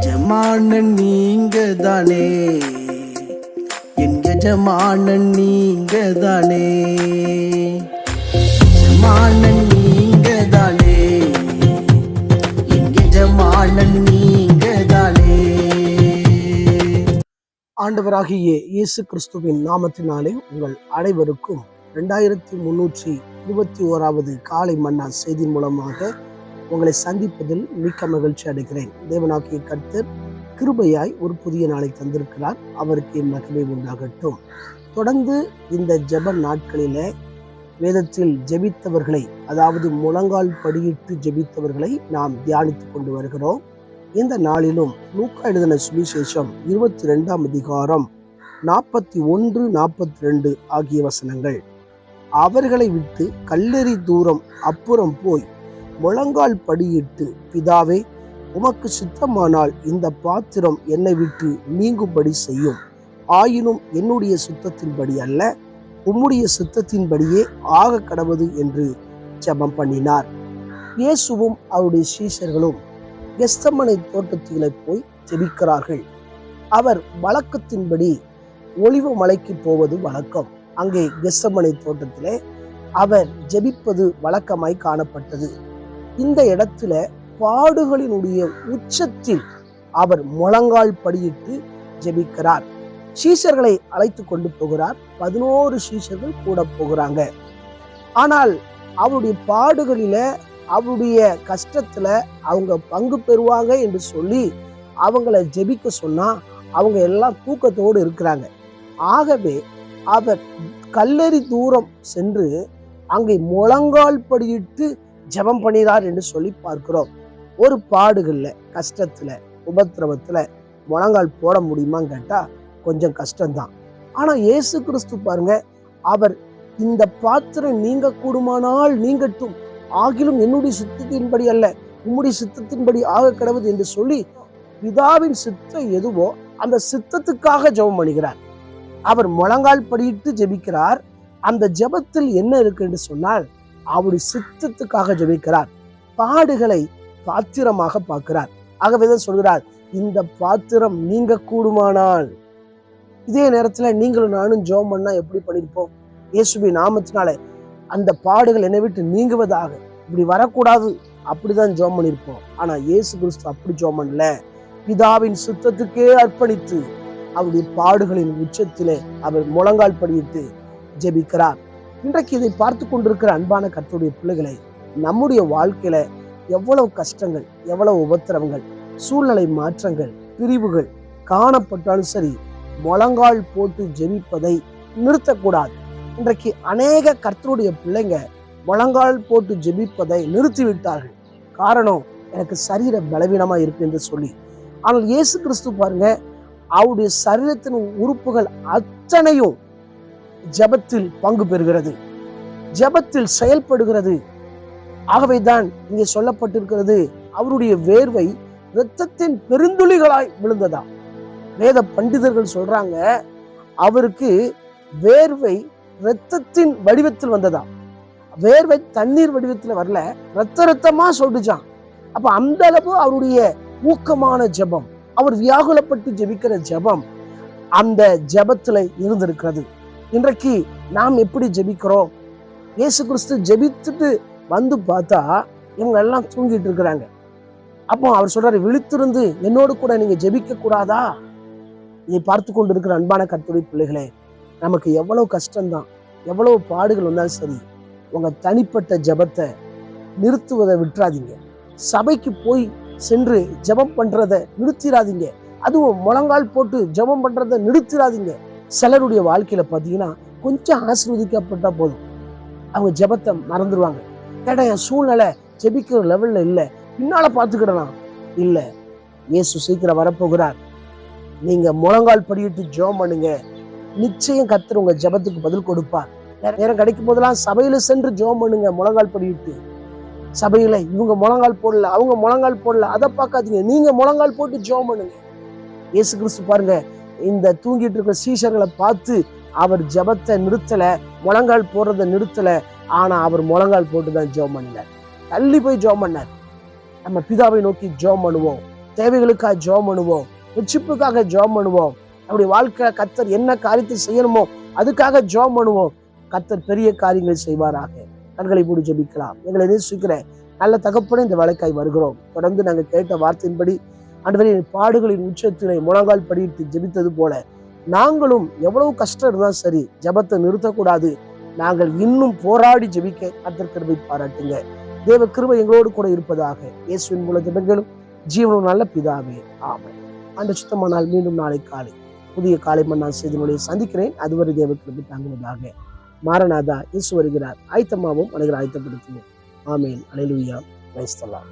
எஜமானன் நீங்க தானே, என் எஜமானன் நீங்க தானே, எஜமானன் நீங்க தானே, என் எஜமானன் நீங்க தானே. ஆண்டவராகிய இயேசு கிறிஸ்துவின் நாமத்தினாலே உங்கள் அனைவருக்கும் 2321வது காலை மன்னா செய்தி மூலமாக உங்களை சந்திப்பதில் மிக்க மகிழ்ச்சி அடைகிறேன். தேவனாகிய கர்த்தர் கிருபையாய் ஒரு புதிய நாளை தந்திருக்கிறார். அவருக்கு என் மகிமை உண்டாகட்டும். தொடர்ந்து இந்த ஜெப நாட்களிலே வேதத்தில் ஜெபித்தவர்களை, அதாவது முழங்கால் படியிட்டு ஜெபித்தவர்களை நாம் தியானித்துக் கொண்டு வருகிறோம். இந்த நாளிலும் லூக்கா எழுதின சுவிசேஷம் 22ஆம் அதிகாரம் 41-42 ஆகிய வசனங்கள். அவர்களை விட்டு கல்லெறி தூரம் அப்புறம் போய் முழங்கால் படியிட்டு, பிதாவே, உமக்கு சித்தமானால் இந்த பாத்திரம் என்னை விட்டு நீங்கும்படி செய்யும். ஆயினும் என்னுடைய சித்தத்தின்படி அல்ல, உம்முடைய சித்தத்தின்படியே ஆக கடவது என்று ஜெபம் பண்ணினார். இயேசுவும் அவருடைய சீஷர்களும் கெத்செமனே தோட்டத்திலே போய் ஜெபிக்கிறார்கள். அவர் வழக்கத்தின்படி ஒலிவ மலைக்கு போவது வழக்கம். அங்கே கெத்செமனே தோட்டத்திலே அவர் ஜெபிப்பது வழக்கமாய் காணப்பட்டது. இந்த இடத்துல பாடுகளினுடைய உச்சத்தில் அவர் முழங்கால் படியிட்டு ஜெபிக்கிறார். சீஷர்களை அழைத்து கொண்டு போகிறார். 11 சீஷர்கள் கூட போகிறாங்க. ஆனால் அவருடைய பாடுகளில, அவருடைய கஷ்டத்துல அவங்க பங்கு பெறுவாங்க என்று சொல்லி அவங்கள ஜெபிக்க சொன்னா அவங்க எல்லாம் தூக்கத்தோடு இருக்கிறாங்க. ஆகவே அவர் கல்லெறி தூரம் சென்று அங்கே முழங்கால் படியிட்டு ஜெபம் பண்ணினார் என்று சொல்லி பார்க்கிறோம். ஒரு பாடுகள்ல, கஷ்டத்துல, உபத்திரவத்துல முழங்கால் போட முடியுமான்னு கேட்டா கொஞ்சம் கஷ்டம்தான். ஆனா இயேசு கிறிஸ்து பாருங்க, அவர் இந்த பாத்திரம் நீங்க கூடுமானால் நீங்கட்டும், ஆகிலும் என்னுடைய சித்தத்தின்படி அல்ல, உம்முடைய சித்தத்தின்படி ஆக கடவுது என்று சொல்லி பிதாவின் சித்தம் எதுவோ அந்த சித்தத்துக்காக ஜெபம் பண்ணுகிறார். அவர் முழங்கால் படியிட்டு ஜெபிக்கிறார். அந்த ஜெபத்தில் என்ன இருக்கு என்று சொன்னால் அவருடைய சித்தத்துக்காக ஜெபிக்கிறார். பாடுகளை பாத்திரமாக பார்க்கிறார். ஆகவேதான் சொல்கிறார், இந்த பாத்திரம் நீங்க கூடுமானால். இதே நேரத்துல நீங்களும் நானும் ஜெபம் பண்ணா எப்படி பண்ணிருப்போம்? இயேசுவின் நாமத்தினால அந்த பாடுகள் என்னை விட்டு நீங்குவதாக, இப்படி வரக்கூடாது, அப்படிதான் ஜெபம் பண்ணிருப்போம். ஆனா இயேசு கிறிஸ்து அப்படி ஜெபம் பண்ணல. பிதாவின் சித்தத்துக்கே அர்ப்பணித்து அவருடைய பாடுகளின் உச்சத்திலே அவர் முழங்கால் படியிட்டு ஜெபிக்கிறார். இன்றைக்கு இதை பார்த்து கொண்டிருக்கிற அன்பான கர்த்தருடைய பிள்ளைகளை, நம்முடைய வாழ்க்கையில எவ்வளவு கஷ்டங்கள், எவ்வளவு உபத்திரவங்கள், சூழ்நிலை மாற்றங்கள், பிரிவுகள் காணப்பட்டாலும் சரி, முழங்கால் போட்டு ஜெபிப்பதை நிறுத்தக்கூடாது. இன்றைக்கு அநேக கர்த்தருடைய பிள்ளைங்க முழங்கால் போட்டு ஜெபிப்பதை நிறுத்திவிட்டார்கள். காரணம், எனக்கு சரீர பலவீனமா இருக்கு என்று சொல்லி. ஆனால் இயேசு கிறிஸ்து பாருங்க, அவருடைய சரீரத்தின் உறுப்புகள் அத்தனையும் ஜெபத்தில் பங்கு பெறுகிறது, ஜெபத்தில் செயல்படுகிறது. ஆகவேதான் இங்கே சொல்லப்பட்டிருக்கிறது, அவருடைய வேர்வை இரத்தத்தின் பெருந்துளிகளாய் விழுந்ததா. வேத பண்டிதர்கள் சொல்றாங்க, அவருக்கு வேர்வை இரத்தத்தின் வடிவத்தில் வந்ததா. வேர்வை தண்ணீர் வடிவத்தில் வரல, ரத்தமா சொல்லிச்சான். அப்ப அந்த அளவு அவருடைய ஊக்கமான ஜெபம், அவர் வியாகுலப்பட்டு ஜெபிக்கிற ஜெபம் அந்த ஜெபத்துல இருந்திருக்கிறது. இன்றைக்கு நாம் எப்படி ஜெபிக்கிறோம்? இயேசு கிறிஸ்து ஜெபித்துட்டு வந்து பார்த்தா இவங்க எல்லாம் தூங்கிட்டு இருக்கிறாங்க. அப்போ அவர் சொல்றாரு, விழித்திருந்து என்னோடு கூட நீங்க ஜெபிக்க கூடாதா? இதை பார்த்து கொண்டு இருக்கிற அன்பான கர்த்தருடைய பிள்ளைகளே, நமக்கு எவ்வளவு கஷ்டம்தான், எவ்வளவு பாடுகள் வந்தாலும் சரி, உங்க தனிப்பட்ட ஜெபத்தை நிறுத்துவதை விட்டுறாதீங்க. சபைக்கு போய் சென்று ஜெபம் பண்றதை நிறுத்திடாதீங்க. அதுவும் முழங்கால் போட்டு ஜெபம் பண்றதை நிறுத்திடாதீங்க. சிலருடைய வாழ்க்கையில பார்த்தீங்கன்னா கொஞ்சம் ஆசீர்வதிக்கப்பட்டா போதும், அவங்க ஜெபத்தை மறந்துடுவாங்க. கேட்டா என் சூழ்நிலை ஜெபிக்கிற லெவல்ல இல்லை, பின்னால பார்த்துக்கிடலாம். இல்லை, இயேசு சீக்கிரம் வரப்போகிறார். நீங்க முழங்கால் படியிட்டு ஜெபம் பண்ணுங்க, நிச்சயம் கர்த்தர் உங்க ஜெபத்துக்கு பதில் கொடுப்பார். நேரம் கிடைக்கும் போதெல்லாம் சபையில சென்று ஜெபம் பண்ணுங்க. முழங்கால் படியிட்டு சபையில இவங்க முழங்கால் போடல, அவங்க முழங்கால் போடல, அதை பார்க்காதீங்க, நீங்க முழங்கால் போட்டு ஜெபம் பண்ணுங்க. இயேசு கிறிஸ்து பாருங்க, இந்த தூங்கிட்டு இருக்கிற சீஷர்களை பார்த்து அவர் ஜெபத்தை நிறுத்தல, முழங்கால் போடுறதை நிறுத்தல. ஆனா அவர் முழங்கால் போட்டு தான் ஜெபம் பண்ணினார், தள்ளி போய் ஜெபம் பண்ணார். நம்ம பிதாவை நோக்கி ஜெபம் பண்ணுவோம். தேவைகளுக்காக ஜெபம் பண்ணுவோம், ரட்சிப்புக்காக ஜெபம் பண்ணுவோம், நம்முடைய வாழ்க்கையில கர்த்தர் என்ன காரியத்தை செய்யணுமோ அதுக்காக ஜெபம் பண்ணுவோம். கர்த்தர் பெரிய காரியங்கள் செய்வாராக. கண்களை மூடி ஜெபிக்கலாம். எங்களை நேசிக்கிற நல்ல தகப்பனே, இந்த வேலைக்காய் வருகிறோம். தொடர்ந்து நாங்கள் கேட்ட வார்த்தையின்படி ஆண்டவரே, பாடுகளின் உச்சத்திலே முழங்கால் படியிட்டு ஜெபித்தது போல நாங்களும் எவ்வளவு கஷ்டம் இருந்தாலும் சரி ஜெபத்தை நிறுத்தக்கூடாது. நாங்கள் இன்னும் போராடி ஜெபிக்க கர்த்தர் கிருபை பாராட்டுங்க. தேவ கிருபை எங்களோடு கூட இருப்பதாக. இயேசுவின் மூலம் ஜெபங்களும் ஜீவனும் நல்ல பிதாவே, ஆமென். அந்த சுத்தமானால் மீண்டும் நாளை காலை புதிய காலை மன்னான் செய்திகளை சந்திக்கிறேன். அதுவரை தேவ கிருபை தாங்குவதாக. மாரநாதா, இயேசு வருகிறார். ஆயத்தமாவும் அனைவரும் ஆயத்தப்படுத்துவோம். ஆமென். அல்லேலூயா. Praise the Lord.